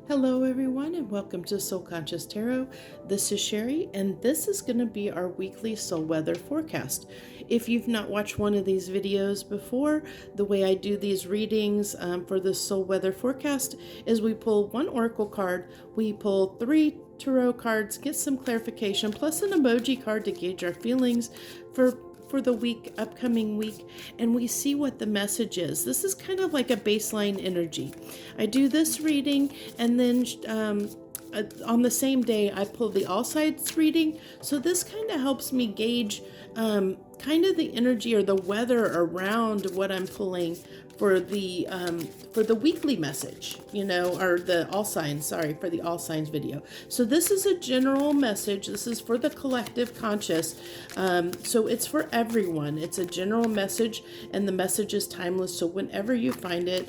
Hello, everyone, and welcome to Soul Conscious Tarot. This is Sherry, and this is going to be our weekly soul weather forecast. If you've not watched one of these videos before, the way I do these readings for the soul weather forecast is we pull one oracle card, we pull 3 tarot cards, get some clarification, plus an emoji card to gauge our feelings for the upcoming week, and we see what the message is. This is kind of like a baseline energy. I do this reading, and then on the same day I pull the all sides reading, so this kind of helps me gauge kind of the energy or the weather around what I'm pulling for the weekly message, or the all signs, for the all signs video. So this is a general message. This is for the collective conscious. So it's for everyone. It's a general message, and the message is timeless. So whenever you find it,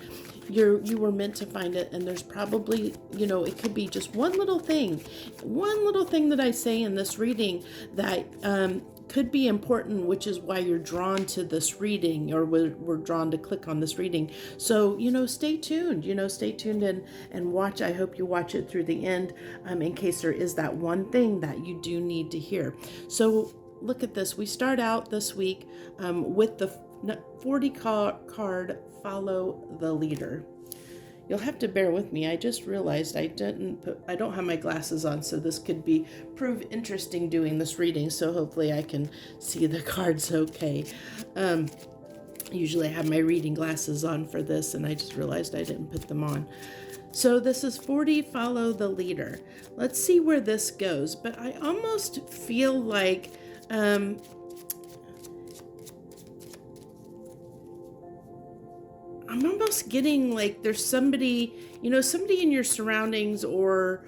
you were meant to find it, and there's probably, it could be just one little thing that I say in this reading that could be important, which is why you're drawn to this reading, or we're drawn to click on this reading. So, stay tuned, and watch. I hope you watch it through the end in case there is that one thing that you do need to hear. So look at this. We start out this week with the 40 card, Follow the Leader. You'll have to bear with me. I just realized I don't have my glasses on, so this could prove interesting doing this reading. So hopefully I can see the cards okay. Usually I have my reading glasses on for this, and I just realized I didn't put them on. So this is 40, Follow the Leader. Let's see where this goes. But I almost feel like I'm almost getting like there's somebody in your surroundings, or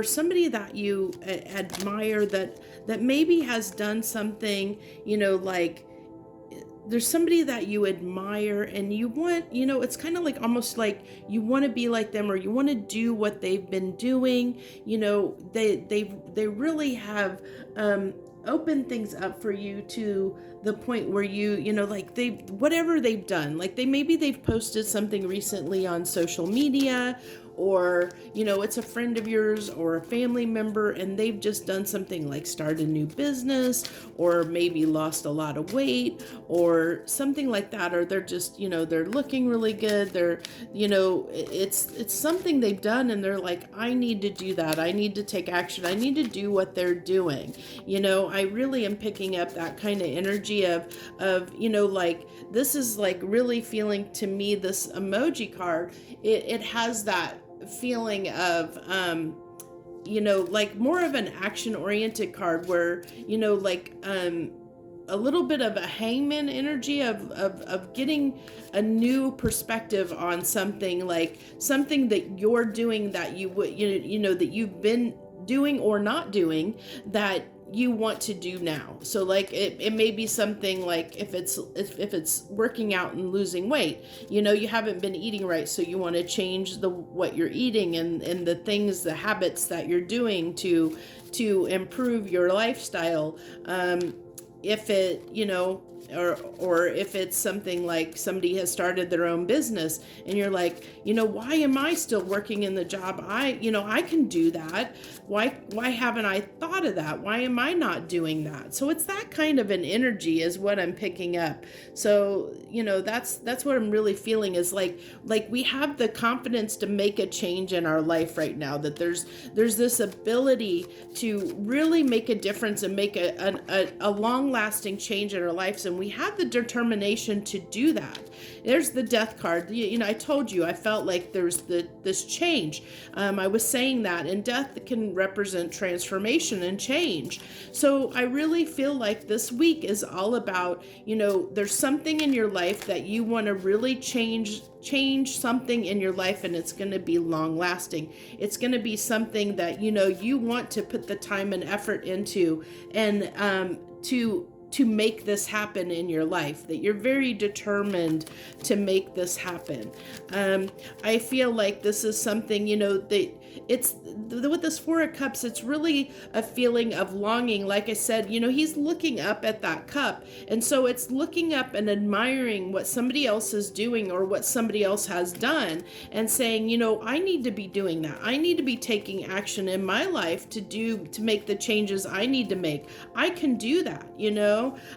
somebody that you admire that maybe has done something, like there's somebody that you admire, and you want, it's kind of like almost like you want to be like them, or you want to do what they've been doing. They really have open things up for you to the point where whatever they've done, like maybe they've posted something recently on social media, or it's a friend of yours or a family member, and they've just done something like start a new business, or maybe lost a lot of weight or something like that, or they're just they're looking really good, they're it's something they've done, and they're like, I need to do that, I need to take action, I need to do what they're doing. I really am picking up that kind of energy of like this is like really feeling to me, this emoji card, it has that feeling of like more of an action oriented card, where a little bit of a hangman energy of getting a new perspective on something, like something that you're doing that you would that you've been doing or not doing that you want to do now. So like it may be something like if it's working out and losing weight, you haven't been eating right, so you want to change what you're eating and the habits that you're doing to improve your lifestyle. If it or if it's something like somebody has started their own business, and you're like, why am I still working in the job? I can do that. Why haven't I thought of that? Why am I not doing that? So it's that kind of an energy is what I'm picking up. So, that's what I'm really feeling, is like we have the confidence to make a change in our life right now, that there's this ability to really make a difference and make a long-lasting change in our lives, and we have the determination to do that. There's the Death card. I told you I felt like there's this change. I was saying that, and death can represent transformation and change. So I really feel like this week is all about, there's something in your life that you want to really change something in your life, and it's going to be long lasting. It's going to be something that you want to put the time and effort into, and make this happen in your life, that you're very determined to make this happen. I feel like this is something, that it's with this Four of Cups, it's really a feeling of longing. Like I said, he's looking up at that cup. And so it's looking up and admiring what somebody else is doing or what somebody else has done and saying, I need to be doing that. I need to be taking action in my life to make the changes I need to make. I can do that,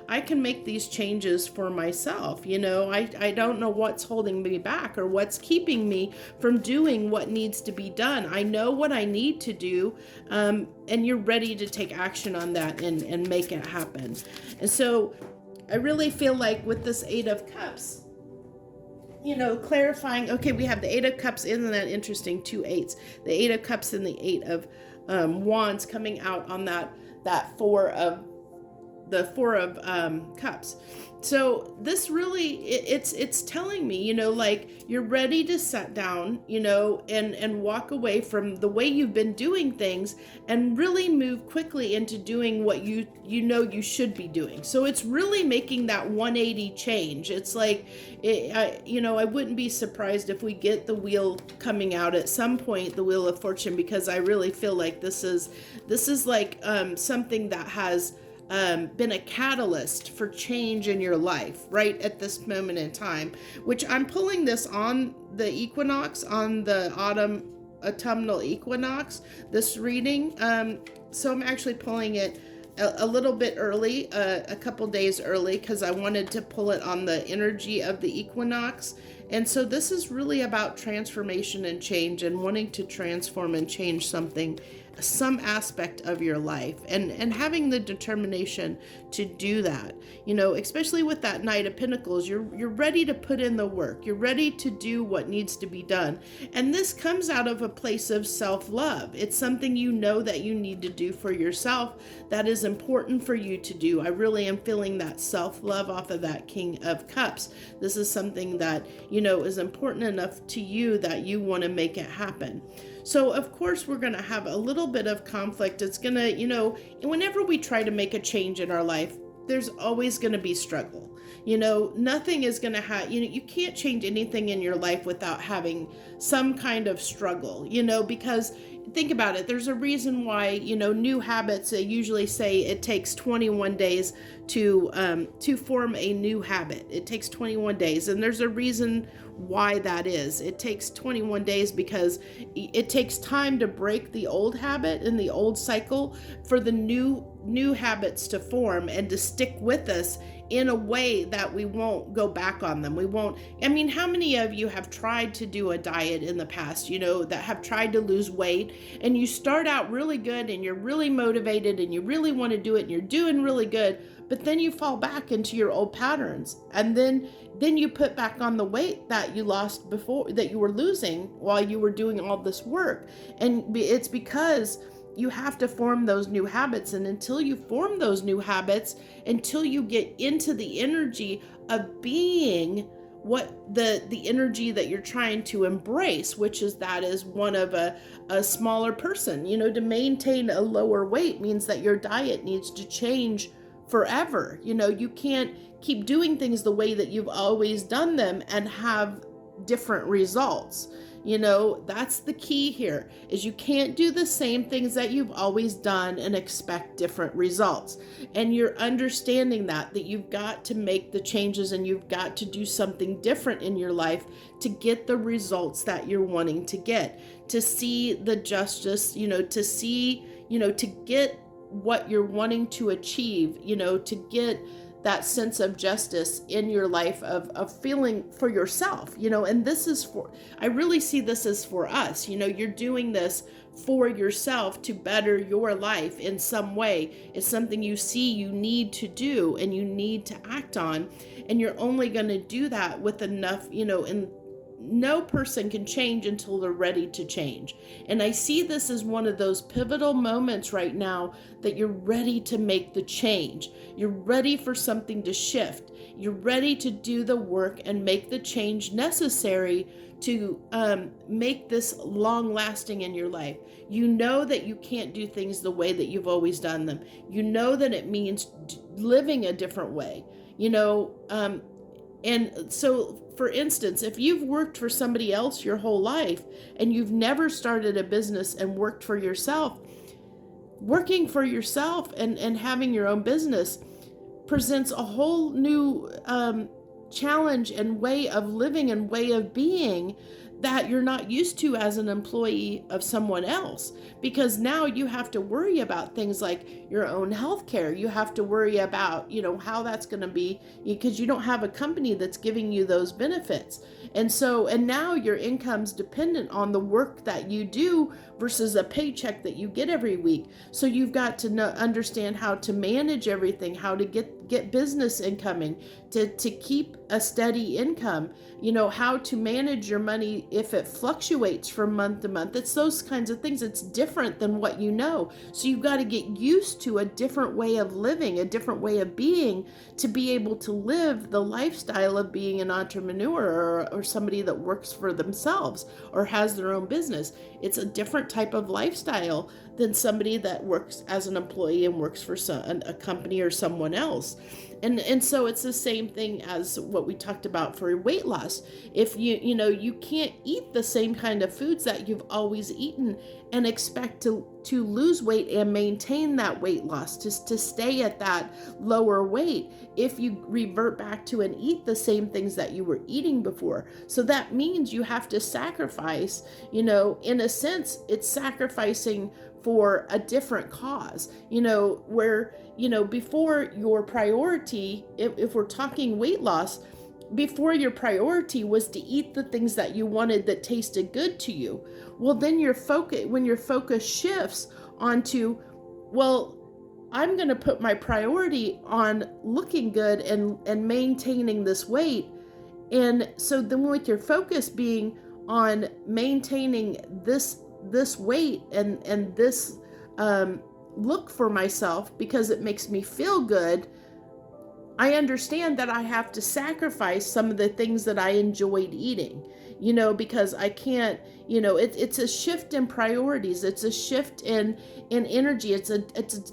I can make these changes for myself. I don't know what's holding me back or what's keeping me from doing what needs to be done. I know what I need to do, and you're ready to take action on that and make it happen. And so I really feel like with this Eight of Cups, clarifying, okay, we have the Eight of Cups, isn't that interesting? 2 8s, the Eight of Cups and the Eight of Wands coming out on that Four of Cups. So this really, it's telling me, like you're ready to sit down, and walk away from the way you've been doing things and really move quickly into doing what you should be doing. So it's really making that 180 change. It's like, I wouldn't be surprised if we get the wheel coming out at some point, the Wheel of Fortune, because I really feel like this is like something that has been a catalyst for change in your life right at this moment in time, which I'm pulling this on the equinox, on the autumnal equinox, this reading. So I'm actually pulling it a little bit early, a couple days early, because I wanted to pull it on the energy of the equinox. And so this is really about transformation and change and wanting to transform and change some aspect of your life and having the determination to do that, especially with that Knight of Pentacles. You're ready to put in the work. You're ready to do what needs to be done. And this comes out of a place of self-love. It's something that you need to do for yourself that is important for you to do. I really am feeling that self-love off of that King of Cups. This is something that, is important enough to you that you want to make it happen. So of course we're going to have a little bit of conflict. It's going to, whenever we try to make a change in our life, there's always going to be struggle. Nothing is going to have, you can't change anything in your life without having some kind of struggle, because think about it. There's a reason why, new habits, they usually say it takes 21 days to form a new habit. It takes 21 days. And there's a reason why that is. It takes 21 days because it takes time to break the old habit and the old cycle for the new habits to form and to stick with us in a way that we won't go back on them. How many of you have tried to do a diet in the past, that have tried to lose weight, and you start out really good and you're really motivated and you really want to do it and you're doing really good, but then you fall back into your old patterns, and then you put back on the weight that you lost before, that you were losing while you were doing all this work. And it's because you have to form those new habits. And until you form those new habits, until you get into the energy of being what the energy that you're trying to embrace, which is one of a smaller person, to maintain a lower weight means that your diet needs to change forever. You can't keep doing things the way that you've always done them and have different results. That's the key here, is you can't do the same things that you've always done and expect different results. And you're understanding that you've got to make the changes and you've got to do something different in your life to get the results that you're wanting to get, to see the justice, to get what you're wanting to achieve, to get that sense of justice in your life of feeling for yourself, and I really see this as for us, you're doing this for yourself to better your life in some way. It's something you see you need to do and you need to act on, and you're only going to do that with enough, and no person can change until they're ready to change. And I see this as one of those pivotal moments right now that you're ready to make the change. You're ready for something to shift. You're ready to do the work and make the change necessary make this long lasting in your life. You know that you can't do things the way that you've always done them. You know that it means living a different way, and so, for instance, if you've worked for somebody else your whole life and you've never started a business and worked for yourself, working for yourself and having your own business presents a whole new challenge and way of living and way of being that you're not used to as an employee of someone else, because now you have to worry about things like your own health care. You have to worry about, how that's going to be, because you don't have a company that's giving you those benefits. And now your income's dependent on the work that you do versus a paycheck that you get every week. So you've got to understand how to manage everything, how to get business incoming, to keep a steady income, how to manage your money if it fluctuates from month to month. It's those kinds of things. It's different than what you know. So you've got to get used to a different way of living, a different way of being, to be able to live the lifestyle of being an entrepreneur or somebody that works for themselves or has their own business. It's a different type of lifestyle than somebody that works as an employee and works for a company or someone else. And so it's the same thing as what we talked about for weight loss. If you can't eat the same kind of foods that you've always eaten and expect to lose weight and maintain that weight loss, to stay at that lower weight, if you revert back to and eat the same things that you were eating before. So that means you have to sacrifice, in a sense, it's sacrificing for a different cause, where, before your priority, if we're talking weight loss, before your priority was to eat the things that you wanted that tasted good to you. Well, then when your focus shifts onto, well, I'm going to put my priority on looking good and maintaining this weight. And so then with your focus being on maintaining this weight and this look for myself because it makes me feel good, I understand that I have to sacrifice some of the things that I enjoyed eating, because I can't, it's a shift in priorities. It's a shift in energy. It's a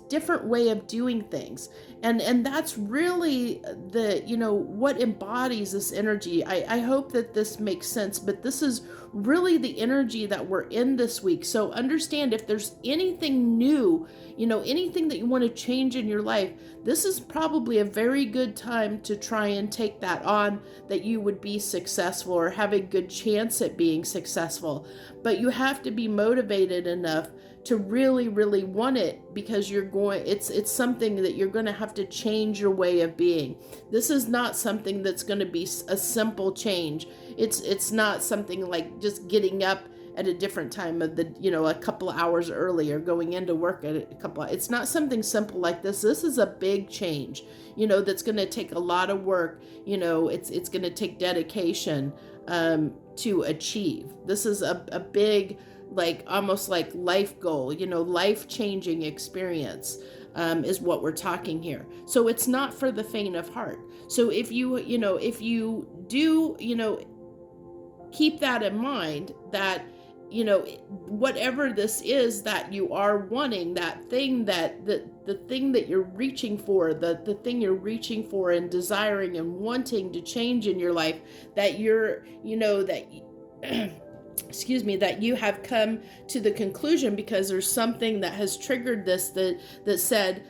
different way of doing things. And that's really what embodies this energy. I hope that this makes sense, but this is really the energy that we're in this week. So understand, if there's anything new, anything that you want to change in your life, this is probably a very good time to try and take that on, that you would be successful or have a good chance at being successful. But you have to be motivated enough to really, really want it, because it's something that you're going to have to change your way of being. This is not something that's going to be a simple change. It's not something like just getting up at a different time of the, a couple of hours earlier, going into work at it's not something simple like this. This is a big change, that's going to take a lot of work. It's going to take dedication to achieve. This is a big, almost like life goal, life-changing experience is what we're talking here. So it's not for the faint of heart. So if you do, keep that in mind, that, whatever this is that you are wanting, that thing the thing that you're reaching for, the thing you're reaching for and desiring and wanting to change in your life, that you're, that you have come to the conclusion because there's something that has triggered this that said,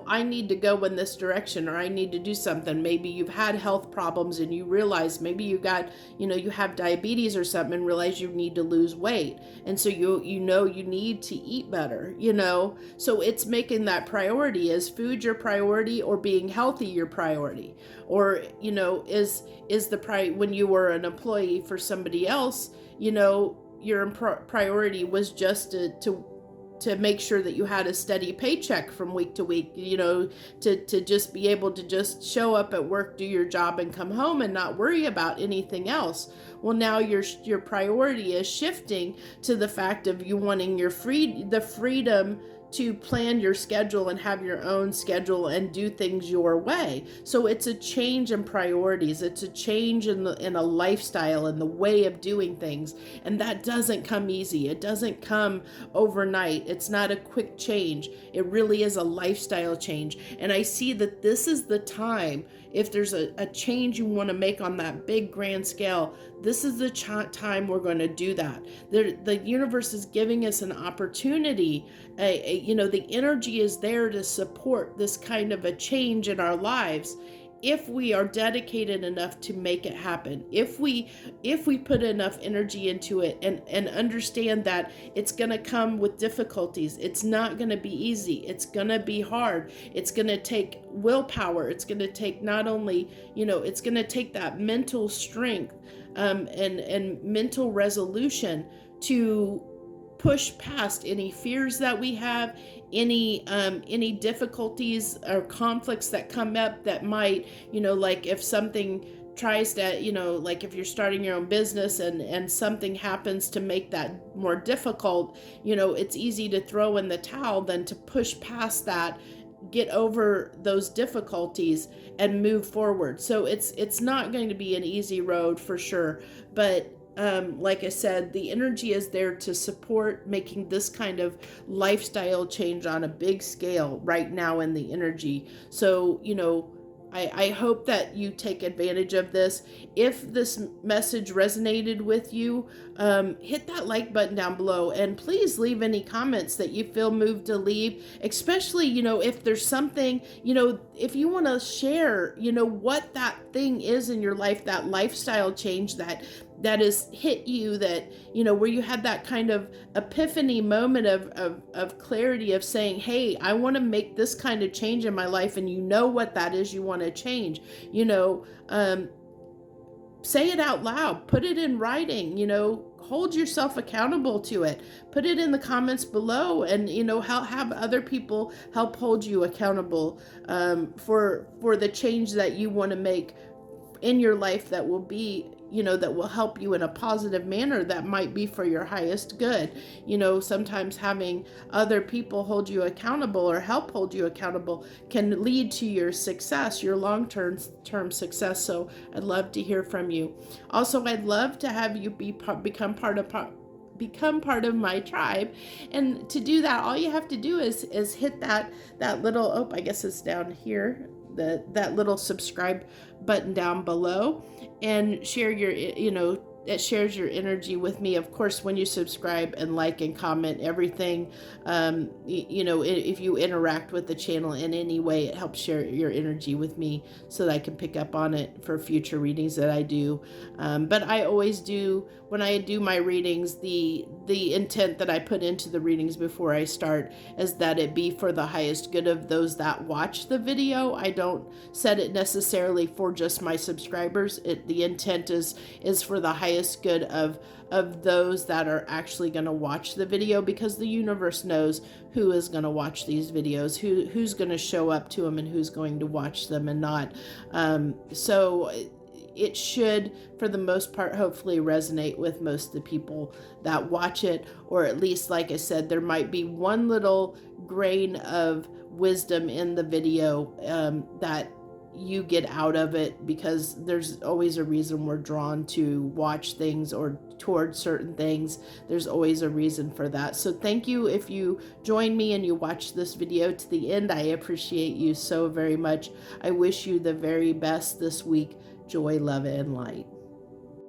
I need to go in this direction, or I need to do something. Maybe you've had health problems and you realize maybe you got, you have diabetes or something and realize you need to lose weight. And so you need to eat better, so it's making that priority. Is food your priority, or being healthy your priority? Or, is when you were an employee for somebody else, your priority was just to make sure that you had a steady paycheck from week to week, to just be able to just show up at work, do your job, and come home and not worry about anything else. Well, now your priority is shifting to the fact of you wanting the freedom to plan your schedule and have your own schedule and do things your way. So it's a change in priorities. It's a change in a lifestyle and the way of doing things. And that doesn't come easy. It doesn't come overnight. It's not a quick change. It really is a lifestyle change. And I see that this is the time, if there's a change you want to make on that big grand scale, this is the time we're going to do that. The universe is giving us an opportunity. The energy is there to support this kind of a change in our lives if we are dedicated enough to make it happen. If we put enough energy into it and understand that it's going to come with difficulties. It's not going to be easy. It's going to be hard. It's going to take willpower. It's going to take not only, it's going to take that mental strength and mental resolution to push past any fears that we have, any difficulties or conflicts that come up that might, like if something tries to, like if you're starting your own business and something happens to make that more difficult, it's easy to throw in the towel than to push past that, get over those difficulties and move forward. So it's not going to be an easy road for sure, but like I said, the energy is there to support making this kind of lifestyle change on a big scale right now in the energy. So, I hope that you take advantage of this. If this message resonated with you, hit that like button down below, and please leave any comments that you feel moved to leave, especially, if there's something, if you want to share, what that thing is in your life, that lifestyle change that has hit you, that, where you had that kind of epiphany moment of clarity of saying, hey, I want to make this kind of change in my life, and what that is you want to change, say it out loud, put it in writing, hold yourself accountable to it, put it in the comments below, and, have other people help hold you accountable for the change that you want to make in your life that will be, that will help you in a positive manner that might be for your highest good. Sometimes having other people hold you accountable or help hold you accountable can lead to your success, your long-term success. So I'd love to hear from you. Also, I'd love to have you become part of my tribe. And to do that, all you have to do is hit that little, I guess it's down here, that little subscribe button down below, and share your, it shares your energy with me. Of course, when you subscribe and like and comment everything, if you interact with the channel in any way, it helps share your energy with me so that I can pick up on it for future readings that I do. But I always do, when I do my readings, the intent that I put into the readings before I start is that it be for the highest good of those that watch the video. I don't set it necessarily for just my subscribers. The intent is for the highest good of those that are actually going to watch the video, because the universe knows who is going to watch these videos, who's going to show up to them, and who's going to watch them and not. So it should, for the most part, hopefully resonate with most of the people that watch it, or at least, like I said, there might be one little grain of wisdom in the video that you get out of it, because there's always a reason we're drawn to watch things or towards certain things. There's always a reason for that. So thank you if you join me and you watch this video to the end. I appreciate you so very much. I wish you the very best this week. Joy, love, and light.